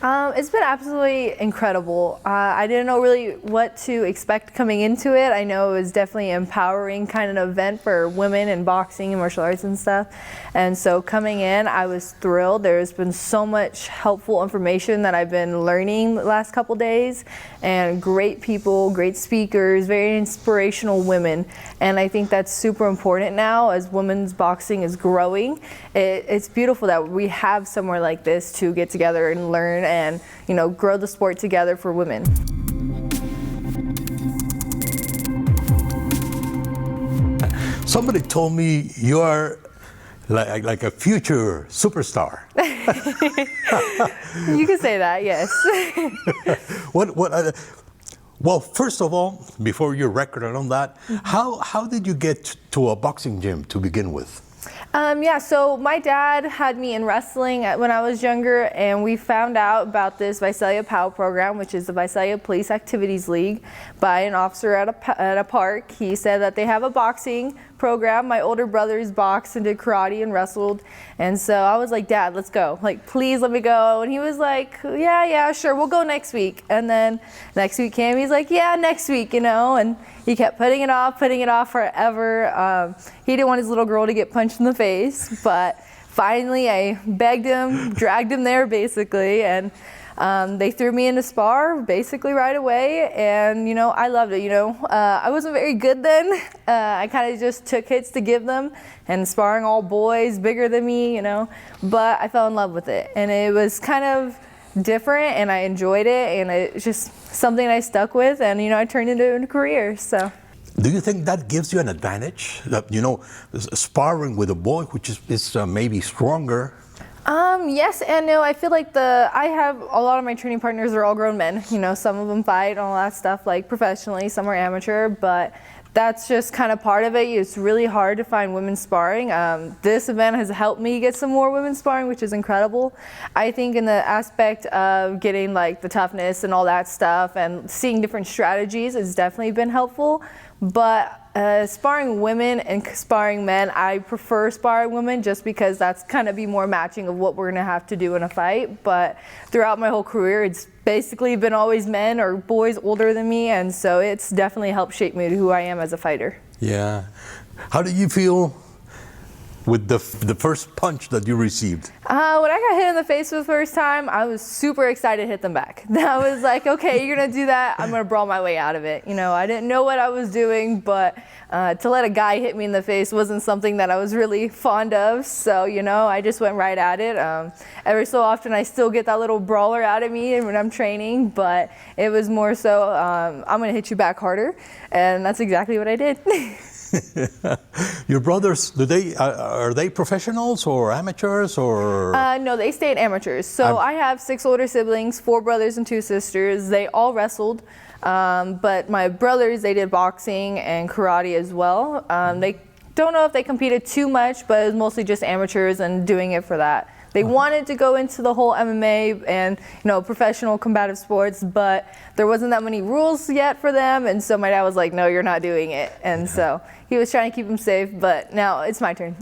It's been absolutely incredible. I didn't know really what to expect coming into it. I know it was definitely an empowering kind of event for women in boxing and martial arts and stuff. And so coming in, I was thrilled. There's been so much helpful information that I've been learning the last couple days, and great people, great speakers, very inspirational women. And I think that's super important now as women's boxing is growing. It's beautiful that we have somewhere like this to get together and learn and, you know, grow the sport together for women. Somebody told me you are like a future superstar. You can say that, yes. Well, first of all, before your record and all that, how did you get to a boxing gym to begin with? Yeah, so my dad had me in wrestling when I was younger, and we found out about this Visalia POW program, which is the Visalia Police Activities League, by an officer at a park. He said that they have a boxing program. My older brothers boxed and did karate and wrestled, and so I was like, Dad, let's go. Like, please let me go. And he was like, yeah, sure, we'll go next week. And then next week came, he's like, yeah, next week, you know, and he kept putting it off forever. He didn't want his little girl to get punched in the face, but finally I begged him, dragged him there basically, and they threw me into spar basically right away, and you know, I loved it. You know, I wasn't very good then. I kind of just took hits to give them, and sparring all boys bigger than me, you know, but I fell in love with it, and it was kind of different, and I enjoyed it, and it's just something I stuck with, and you know, I turned it into a career. So do you think that gives you an advantage, that, you know, sparring with a boy which is maybe stronger? Yes and no. I feel like I have a lot of my training partners are all grown men. You know, some of them fight and all that stuff like professionally, some are amateur, but that's just kind of part of it. It's really hard to find women sparring. This event has helped me get some more women sparring, which is incredible. I think in the aspect of getting like the toughness and all that stuff and seeing different strategies has definitely been helpful. But sparring women and sparring men, I prefer sparring women just because that's kind of be more matching of what we're gonna have to do in a fight. But throughout my whole career, it's basically been always men or boys older than me, and so it's definitely helped shape me to who I am as a fighter. Yeah. How did you feel with the first punch that you received? When I got hit in the face for the first time, I was super excited to hit them back. I was like, okay, you're gonna do that, I'm gonna brawl my way out of it. You know, I didn't know what I was doing, but to let a guy hit me in the face wasn't something that I was really fond of. So, you know, I just went right at it. Every so often I still get that little brawler out of me when I'm training, but it was more so, I'm gonna hit you back harder. And that's exactly what I did. Your brothers, are they professionals or amateurs or? No, they stayed amateurs. So I have 6 older siblings, 4 brothers and 2 sisters. They all wrestled, but my brothers, they did boxing and karate as well. They don't know if they competed too much, but it was mostly just amateurs and doing it for that. They wanted to go into the whole MMA and, you know, professional combative sports, but there wasn't that many rules yet for them, and so my dad was like, no, you're not doing it. And so he was trying to keep them safe, but now it's my turn.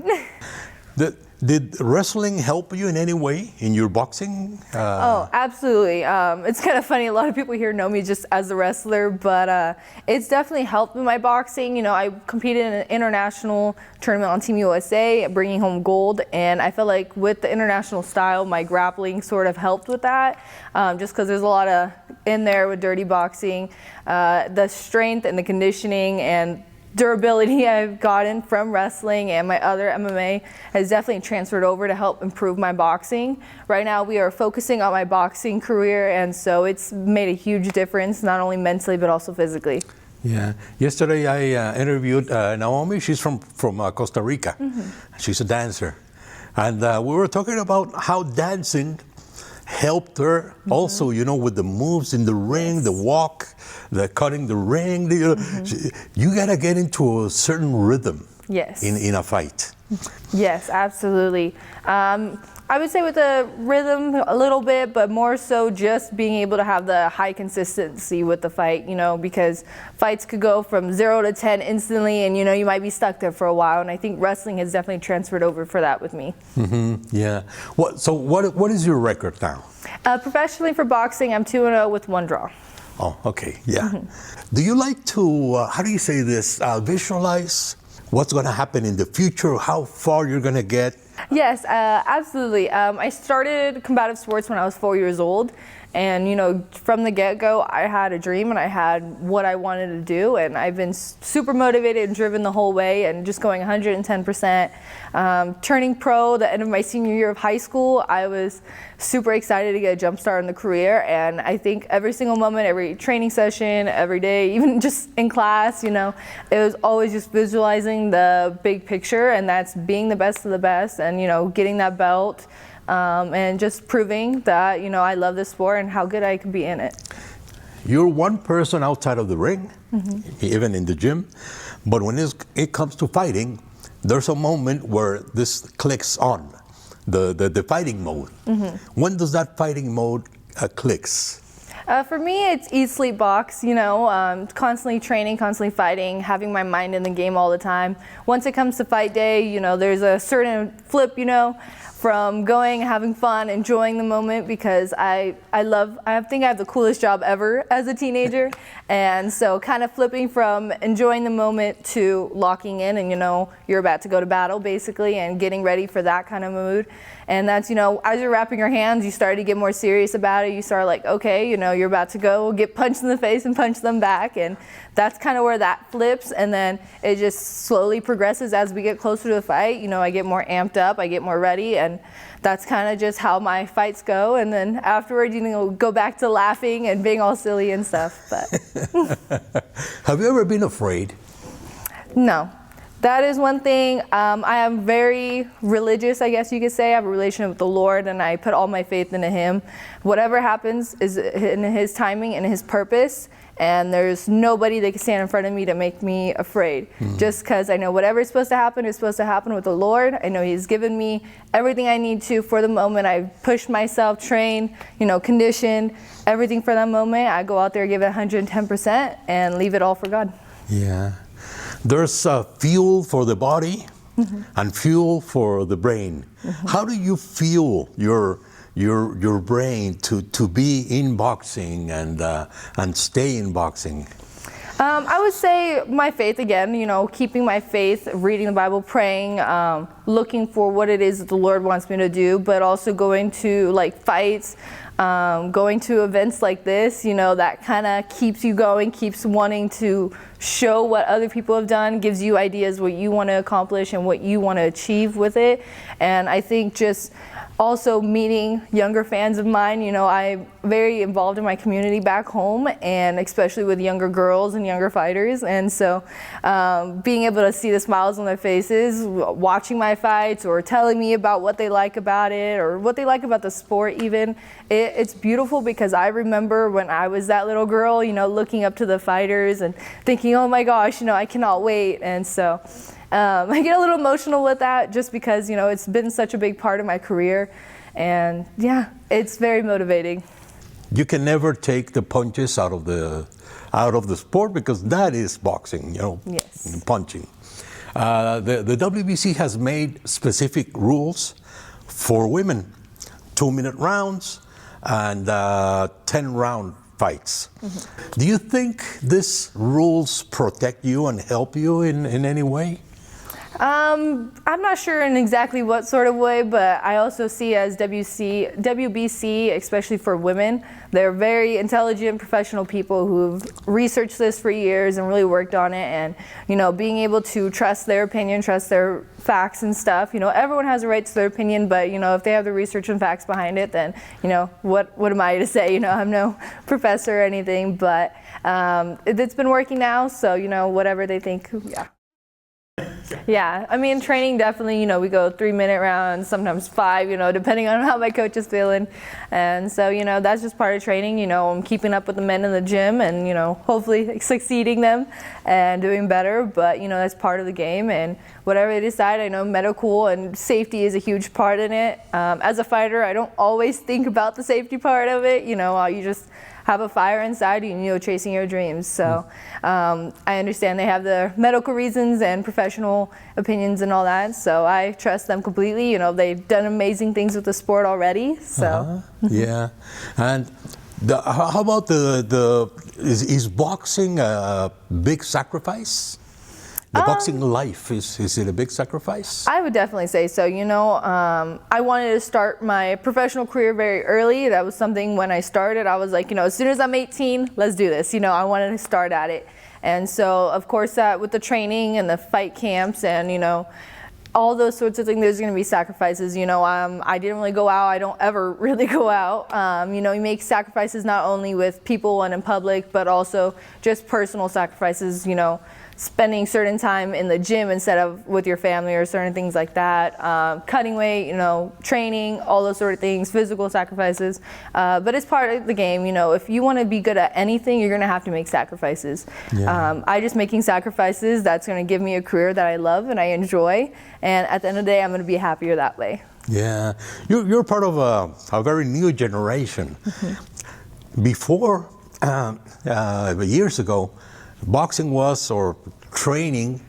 Did wrestling help you in any way in your boxing? Oh, absolutely. It's kind of funny. A lot of people here know me just as a wrestler, but it's definitely helped in my boxing. You know, I competed in an international tournament on Team USA, bringing home gold, and I feel like with the international style, my grappling sort of helped with that, just because there's a lot of in there with dirty boxing. The strength and the conditioning and durability I've gotten from wrestling and my other MMA has definitely transferred over to help improve my boxing. Right now we are focusing on my boxing career, and so it's made a huge difference, not only mentally but also physically. Yeah. Yesterday I interviewed Naomi. She's from Costa Rica. She's a dancer. And we were talking about how dancing helped her also, you know, with the moves in the ring, the walk, the cutting the ring. You gotta get into a certain rhythm in a fight. Yes, absolutely. I would say with the rhythm a little bit, but more so just being able to have the high consistency with the fight, you know, because fights could go from 0 to 10 instantly, and you know, you might be stuck there for a while. And I think wrestling has definitely transferred over for that with me. Yeah. What is your record now? Professionally for boxing, I'm 2-0 with 1 draw. Oh, okay. Yeah. Do you like to, how do you say this, visualize what's going to happen in the future, how far you're going to get? Yes, absolutely. I started combative sports when I was 4 years old. And, you know, from the get-go, I had a dream and I had what I wanted to do. And I've been super motivated and driven the whole way and just going 110%. Turning pro the end of my senior year of high school, I was super excited to get a jump start in the career. And I think every single moment, every training session, every day, even just in class, you know, it was always just visualizing the big picture, and that's being the best of the best and, you know, getting that belt. And just proving that, you know, I love this sport and how good I can be in it. You're one person outside of the ring, even in the gym, but when it comes to fighting, there's a moment where this clicks on, the fighting mode. When does that fighting mode clicks? For me, it's eat, sleep, box, you know, constantly training, constantly fighting, having my mind in the game all the time. Once it comes to fight day, you know, there's a certain flip, you know, from going, having fun, enjoying the moment, because I think I have the coolest job ever as a teenager. And so kind of flipping from enjoying the moment to locking in and, you know, you're about to go to battle basically and getting ready for that kind of mood. And that's, you know, as you're wrapping your hands, you start to get more serious about it. You start like, okay, you know, you're about to go get punched in the face and punch them back. And that's kind of where that flips. And then it just slowly progresses as we get closer to the fight. You know, I get more amped up, I get more ready. And that's kind of just how my fights go. And then afterwards, you know, go back to laughing and being all silly and stuff. But Have you ever been afraid? No. That is one thing. I am very religious, I guess you could say. I have a relationship with the Lord, and I put all my faith into Him. Whatever happens is in His timing and His purpose, and there's nobody that can stand in front of me to make me afraid. Just because I know whatever is supposed to happen with the Lord. I know He's given me everything I need to for the moment. I've pushed myself, trained, you know, conditioned, everything for that moment. I go out there, give it 110%, and leave it all for God. Yeah. There's fuel for the body and fuel for the brain. How do you fuel your brain to be in boxing and stay in boxing? I would say my faith again, you know, keeping my faith, reading the Bible, praying, looking for what it is that the Lord wants me to do, but also going to like fights, going to events like this, you know, that kind of keeps you going, keeps wanting to show what other people have done, gives you ideas what you want to accomplish and what you want to achieve with it. And I think just also meeting younger fans of mine, you know, I'm very involved in my community back home, and especially with younger girls and younger fighters. And so being able to see the smiles on their faces, watching my fights or telling me about what they like about it or what they like about the sport even, it's beautiful, because I remember when I was that little girl, you know, looking up to the fighters and thinking, oh my gosh, you know, I cannot wait. And so I get a little emotional with that just because, you know, it's been such a big part of my career. And yeah, it's very motivating. You can never take the punches out of the sport, because that is boxing, you know, Yes. punching. The WBC has made specific rules for women, 2-minute rounds and 10-round fights. Do you think these rules protect you and help you in any way? I'm not sure in exactly what sort of way, but I also see as WBC, especially for women, they're very intelligent, professional people who've researched this for years and really worked on it. And, you know, being able to trust their opinion, trust their facts and stuff. You know, everyone has a right to their opinion, but, you know, if they have the research and facts behind it, then, you know, what am I to say? You know, I'm no professor or anything, but it's been working now. So, you know, whatever they think, yeah. Yeah, I mean, training definitely, we go 3-minute rounds, sometimes 5, depending on how my coach is feeling. And so, that's just part of training. I'm keeping up with the men in the gym and, hopefully succeeding them and doing better. But, that's part of the game. And whatever they decide, I know medical and safety is a huge part in it. As a fighter, I don't always think about the safety part of it. You just have a fire inside you, chasing your dreams. So I understand they have the medical reasons and professional opinions and all that. So I trust them completely. They've done amazing things with the sport already. So yeah, and how about is boxing a big sacrifice? The boxing life, is it a big sacrifice? I would definitely say so. I wanted to start my professional career very early. That was something when I started, I was like, as soon as I'm 18, let's do this. I wanted to start at it. And so, of course, with the training and the fight camps and, all those sorts of things, there's going to be sacrifices. I didn't really go out. I don't ever really go out. You make sacrifices not only with people and in public, but also just personal sacrifices, spending certain time in the gym instead of with your family or certain things like that, cutting weight, training, all those sort of things, physical sacrifices. But it's part of the game. If you want to be good at anything, you're going to have to make sacrifices. Yeah. I just making sacrifices, that's going to give me a career that I love and I enjoy. And at the end of the day, I'm going to be happier that way. Yeah, you're part of a very new generation. Before, years ago, boxing or training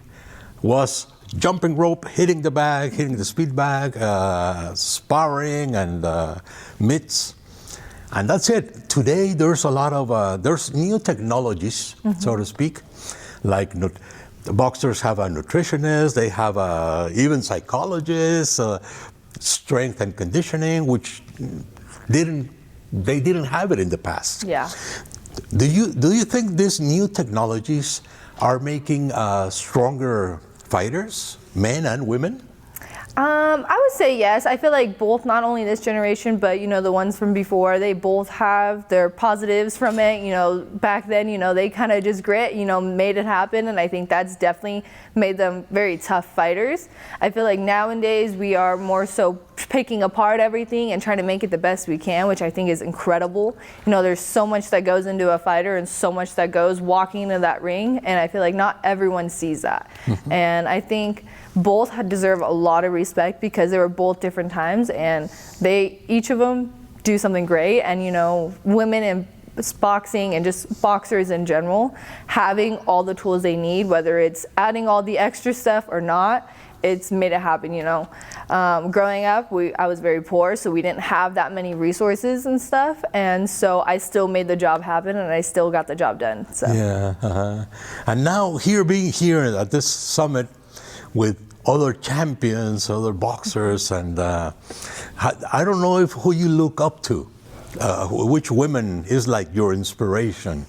was jumping rope, hitting the bag, hitting the speed bag, sparring and mitts, and that's it. Today there's a lot of there's new technologies, so to speak, like the boxers have a nutritionist, they have even psychologists, strength and conditioning, which they didn't have it in the past. Yeah. Do you think these new technologies are making stronger fighters, men and women? I would say yes. I feel like both, not only this generation, but the ones from before, they both have their positives from it. Back then, they kind of just grit, made it happen, and I think that's definitely made them very tough fighters. I feel like nowadays we are more so picking apart everything and trying to make it the best we can, which I think is incredible. There's so much that goes into a fighter and so much that goes walking into that ring, and I feel like not everyone sees that. And I think both deserve a lot of respect because they were both different times, and each of them do something great. And women in boxing and just boxers in general, having all the tools they need, whether it's adding all the extra stuff or not, it's made it happen. Growing up, I was very poor, so we didn't have that many resources and stuff, and so I still made the job happen, and I still got the job done. So yeah, and now being here at this summit with other champions, other boxers, and I don't know who you look up to. Which women is like your inspiration?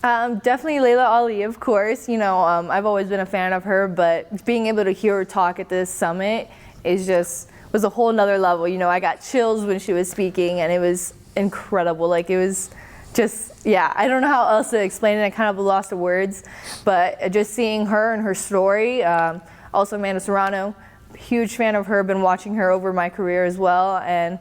Definitely Layla Ali, of course. I've always been a fan of her, but being able to hear her talk at this summit was a whole nother level. I got chills when she was speaking, and it was incredible. Like, it was just, yeah, I don't know how else to explain it. I kind of lost the words, but just seeing her and her story. Also Amanda Serrano, huge fan of her, been watching her over my career as well. And,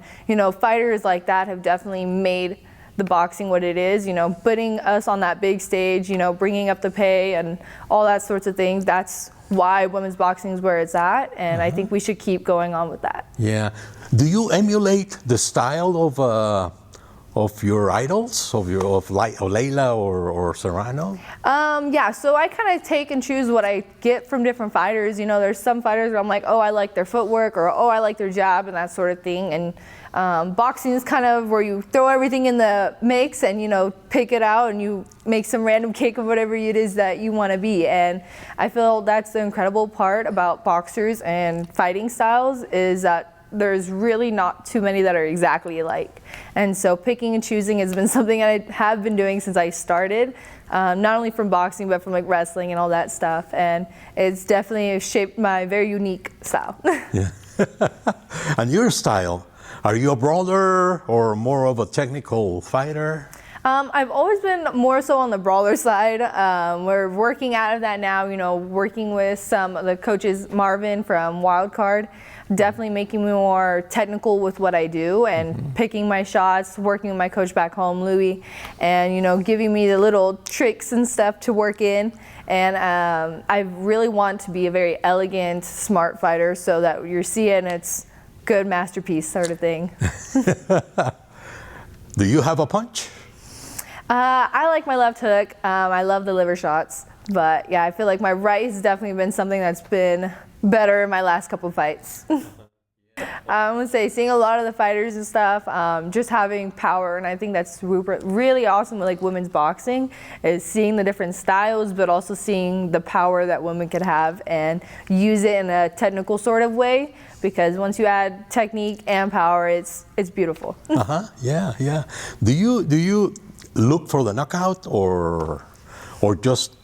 fighters like that have definitely made the boxing what it is, putting us on that big stage, bringing up the pay and all that sorts of things. That's why women's boxing is where it's at, and I think we should keep going on with that. Yeah. Do you emulate the style of your idols, of Layla or Serrano? Yeah, so I kind of take and choose what I get from different fighters. There's some fighters where I'm like, oh, I like their footwork, or oh, I like their jab, and that sort of thing. And boxing is kind of where you throw everything in the mix and, pick it out and you make some random cake of whatever it is that you want to be. And I feel that's the incredible part about boxers and fighting styles, is that there's really not too many that are exactly alike. And so picking and choosing has been something I have been doing since I started, not only from boxing, but from wrestling and all that stuff. And it's definitely shaped my very unique style. Yeah. And your style, are you a brawler or more of a technical fighter? I've always been more so on the brawler side. We're working out of that now, you know, working with some of the coaches, Marvin from Wildcard, definitely making me more technical with what I do and picking my shots, working with my coach back home, Louis, and, you know, giving me the little tricks and stuff to work in. And I really want to be a very elegant, smart fighter so that you're seeing it's good masterpiece sort of thing. Do you have a punch? I like my left hook. I love the liver shots, but yeah, I feel like my right has definitely been something that's been better in my last couple fights. I would say seeing a lot of the fighters and stuff, just having power, and I think that's really awesome with like women's boxing, is seeing the different styles, but also seeing the power that women could have and use it in a technical sort of way. Because once you add technique and power, it's beautiful. Yeah. Do you look for the knockout or just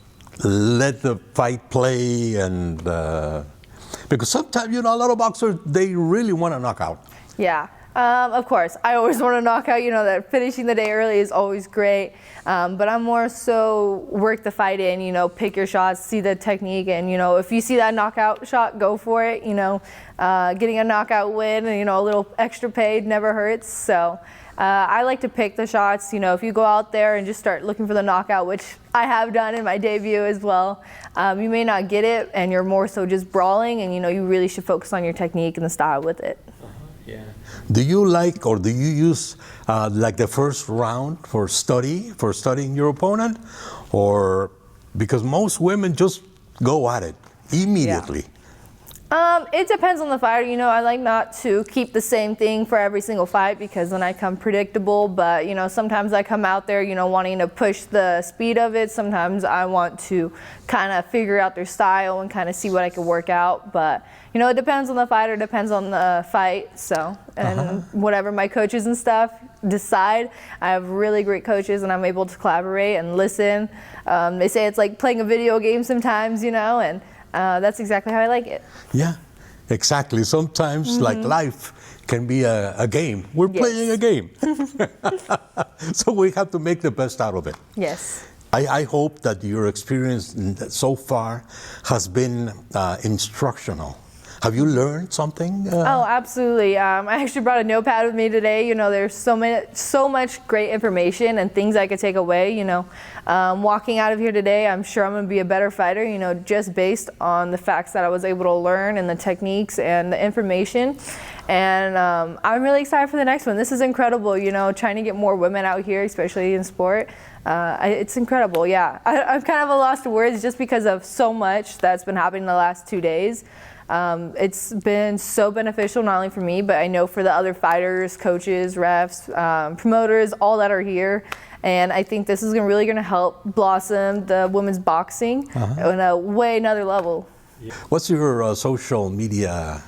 let the fight play and because sometimes, you know, a lot of boxers, they really want to knock out. Yeah, of course. I always want to knock out, you know, that finishing the day early is always great. But I'm more so work the fight in, you know, pick your shots, see the technique, and, you know, if you see that knockout shot, go for it, you know. Getting a knockout win and, you know, a little extra paid never hurts. So I like to pick the shots. You know, if you go out there and just start looking for the knockout, which I have done in my debut as well, you may not get it, and you're more so just brawling, and, you know, you really should focus on your technique and the style with it. Yeah. Do you like, or do you use like the first round for studying your opponent, or because most women just go at it immediately? Yeah. It depends on the fighter. You know, I like not to keep the same thing for every single fight because then I come predictable. But, you know, sometimes I come out there, you know, wanting to push the speed of it. Sometimes I want to kind of figure out their style and kind of see what I can work out. But, you know, it depends on the fighter, depends on the fight. So, and whatever my coaches and stuff decide. I have really great coaches and I'm able to collaborate and listen. They say it's like playing a video game sometimes, you know, and that's exactly how I like it. Yeah, exactly. Sometimes, like life can be a game. We're playing a game. So we have to make the best out of it. Yes. I hope that your experience so far has been instructional. Have you learned something? Oh, absolutely. I actually brought a notepad with me today. You know, there's so much great information and things I could take away. You know, walking out of here today, I'm sure I'm going to be a better fighter, you know, just based on the facts that I was able to learn and the techniques and the information. And I'm really excited for the next one. This is incredible, you know, trying to get more women out here, especially in sport. It's incredible, yeah. I'm kind of a loss of words just because of so much that's been happening the last 2 days. It's been so beneficial, not only for me, but I know for the other fighters, coaches, refs, promoters, all that are here. And I think this is really going to help blossom the women's boxing on a way another level. What's your social media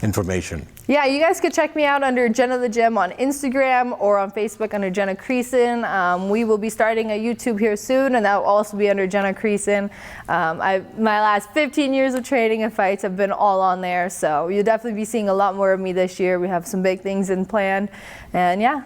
information? Yeah, you guys could check me out under Jennah the Gem on Instagram or on Facebook under Jennah Creason. We will be starting a YouTube here soon, and that will also be under Jennah Creason. My last 15 years of training and fights have been all on there, so you'll definitely be seeing a lot more of me this year. We have some big things in plan, and yeah.